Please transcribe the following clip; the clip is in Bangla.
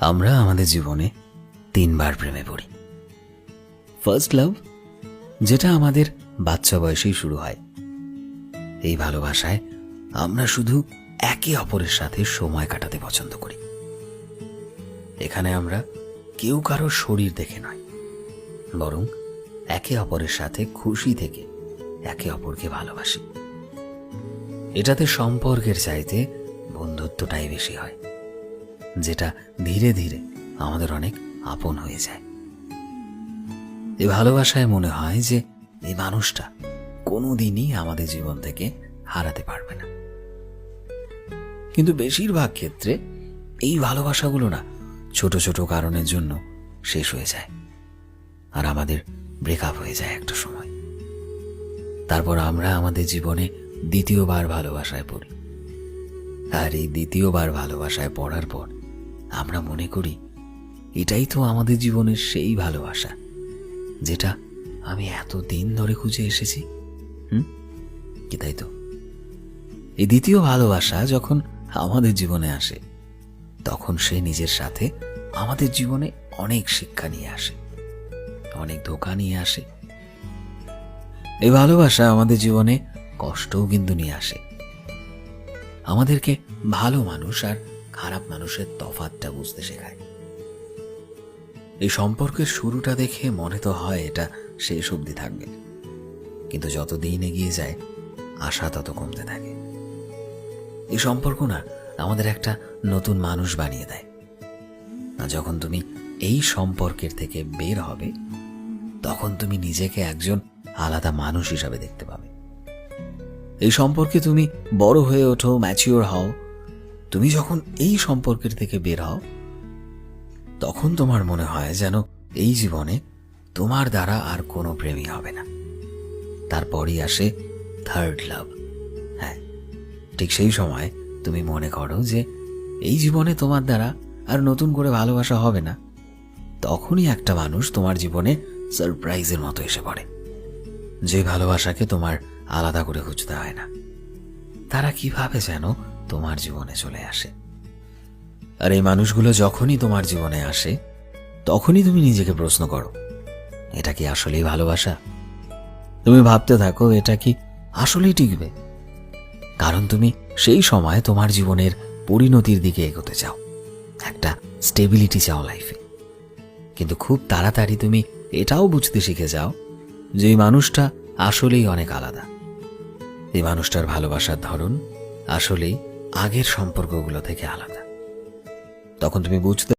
আমরা আমাদের জীবনে তিনবার প্রেমে পড়ি। ফার্স্ট লাভ, যেটা আমাদের বাচ্চা বয়সেই শুরু হয়। এই ভালোবাসায় আমরা শুধু একে অপরের সাথে সময় কাটাতে পছন্দ করি। এখানে আমরা কেউ কারো শরীর দেখে নয়, বরং একে অপরের সাথে খুশি থেকে একে অপরকে ভালোবাসি। এটাতে সম্পর্কের চাইতে বন্ধুত্বটাই বেশি হয়, যেটা ধীরে ধীরে আমাদের অনেক আপন হয়ে যায়। এই ভালোবাসায় মনে হয় যে এই মানুষটা কোনোদিনই আমাদের জীবন থেকে হারাতে পারবে না। কিন্তু বেশিরভাগ ক্ষেত্রে এই ভালোবাসাগুলো না ছোট ছোট কারণের জন্য শেষ হয়ে যায়, আর আমাদের ব্রেকআপ হয়ে যায় একটা সময়। তারপর আমরা আমাদের জীবনে দ্বিতীয়বার ভালোবাসায় পড়ি, আর এই দ্বিতীয়বার ভালোবাসায় পড়ার পর আমরা মনে করি এটাই তো আমাদের জীবনের সেই ভালোবাসা যেটা আমি এতদিন ধরে খুঁজে এসেছি। কি তাই তো? এই দ্বিতীয় ভালোবাসা যখন আমাদের জীবনে আসে, তখন সে নিজের সাথে আমাদের জীবনে অনেক শিক্ষা নিয়ে আসে, অনেক ধোঁকা নিয়ে আসে। এই ভালোবাসা আমাদের জীবনে কষ্টও কিন্তু নিয়ে আসে, আমাদেরকে ভালো মানুষ আর খারাপ মানুষের তফাৎটা বুঝতে শেখায়। এই সম্পর্কের শুরুটা দেখে মনে তো হয় এটা শেষ অবধি থাকবে, কিন্তু যত দিন এগিয়ে যায় আশা তত কমতে থাকে। এই সম্পর্ক না আমাদের একটা নতুন মানুষ বানিয়ে দেয়। আর যখন তুমি এই সম্পর্কের থেকে বের হবে, তখন তুমি নিজেকে একজন আলাদা মানুষ হিসাবে দেখতে পাবে। এই সম্পর্কে তুমি বড় হয়ে ওঠো, ম্যাচিওর হও। তুমি যখন এই সম্পর্কের থেকে বের হও, তখন তোমার মনে হয় যেন এই জীবনে তোমার দ্বারা আর কোনো প্রেমই হবে না। তারপরই আসে থার্ড লাভ। হ্যাঁ, ঠিক সেই সময় তুমি মনে করো যে এই জীবনে তোমার দ্বারা আর নতুন করে ভালোবাসা হবে না। তখনই একটা মানুষ তোমার জীবনে সারপ্রাইজের মতো এসে পড়ে, যে ভালোবাসাকে তোমার আলাদা করে খুঁজতে হয় না। তারা কিভাবে যেন তোমার জীবনে চলে আসে। আর এই মানুষগুলো যখনই তোমার জীবনে আসে, তখনই তুমি নিজেকে প্রশ্ন করো, এটা কি আসলেই ভালোবাসা? তুমি ভাবতে থাকো, এটা কি আসলেই টিকবে? কারণ তুমি সেই সময় তোমার জীবনের পরিণতির দিকে এগোতে চাও, একটা স্টেবিলিটি চাও লাইফে। কিন্তু খুব তাড়াতাড়ি তুমি এটাও বুঝতে শিখে যাও যে এই মানুষটা আসলেই অনেক আলাদা। এই মানুষটার ভালোবাসার ধরন আসলেই আগের সম্পর্কগুলো থেকে আলাদা। তখন তুমি বুঝতে